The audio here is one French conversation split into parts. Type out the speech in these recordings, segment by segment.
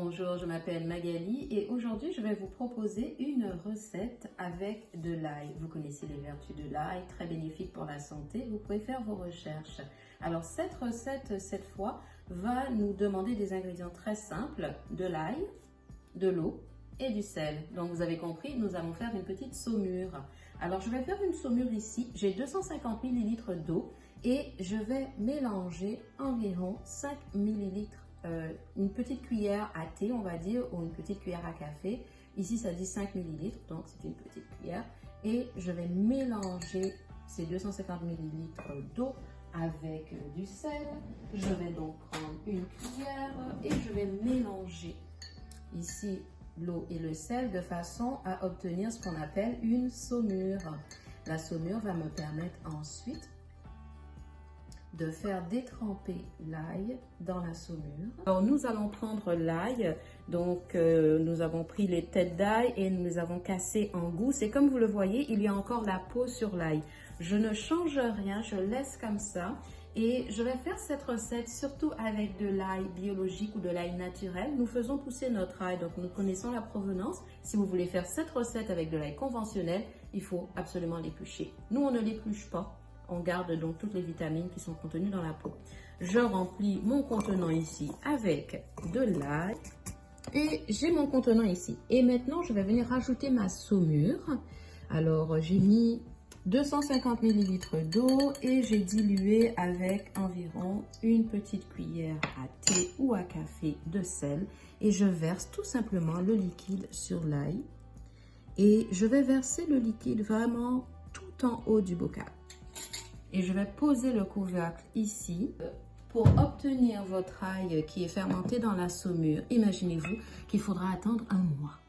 Bonjour, je m'appelle Magali et aujourd'hui je vais vous proposer une recette avec de l'ail. Vous connaissez les vertus de l'ail, très bénéfique pour la santé, vous pouvez faire vos recherches. Alors cette recette, cette fois, va nous demander des ingrédients très simples, de l'ail, de l'eau et du sel. Donc vous avez compris, nous allons faire une petite saumure. Alors je vais faire une saumure ici, j'ai 250 ml d'eau et je vais mélanger environ 5 ml. Une petite cuillère à thé, on va dire, ou une petite cuillère à café. Ici, ça dit 5 ml, donc c'est une petite cuillère. Et je vais mélanger ces 250 ml d'eau avec du sel. Je vais donc prendre une cuillère et je vais mélanger ici l'eau et le sel de façon à obtenir ce qu'on appelle une saumure. La saumure va me permettre ensuite de faire détremper l'ail dans la saumure. Alors nous allons prendre l'ail, donc nous avons pris les têtes d'ail et nous les avons cassées en gousse et comme vous le voyez, il y a encore la peau sur l'ail. Je ne change rien, je laisse comme ça et je vais faire cette recette surtout avec de l'ail biologique ou de l'ail naturel. Nous faisons pousser notre ail, donc nous connaissons la provenance. Si vous voulez faire cette recette avec de l'ail conventionnel, il faut absolument l'éplucher. Nous, on ne l'épluche pas. On garde donc toutes les vitamines qui sont contenues dans la peau. Je remplis mon contenant ici avec de l'ail et j'ai mon contenant ici. Et maintenant, je vais venir rajouter ma saumure. Alors, j'ai mis 250 ml d'eau et j'ai dilué avec environ une petite cuillère à thé ou à café de sel. Et je verse tout simplement le liquide sur l'ail. Et je vais verser le liquide vraiment tout en haut du bocal. Et je vais poser le couvercle ici. Pour obtenir votre ail qui est fermenté dans la saumure, imaginez-vous qu'il faudra attendre un mois.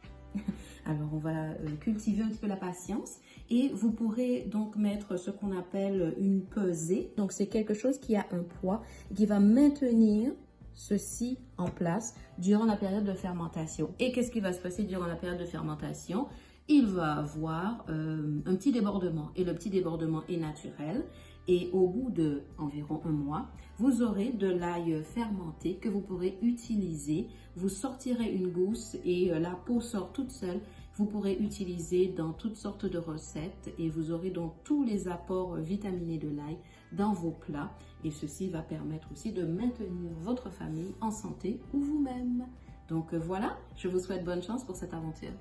Alors on va cultiver un petit peu la patience et vous pourrez donc mettre ce qu'on appelle une pesée. Donc c'est quelque chose qui a un poids qui va maintenir ceci en place durant la période de fermentation. Et qu'est-ce qui va se passer durant la période de fermentation? Il va avoir un petit débordement et le petit débordement est naturel et au bout de environ un mois, vous aurez de l'ail fermenté que vous pourrez utiliser. Vous sortirez une gousse et la peau sort toute seule. Vous pourrez utiliser dans toutes sortes de recettes et vous aurez donc tous les apports vitaminés de l'ail dans vos plats et ceci va permettre aussi de maintenir votre famille en santé ou vous-même. Donc voilà, je vous souhaite bonne chance pour cette aventure.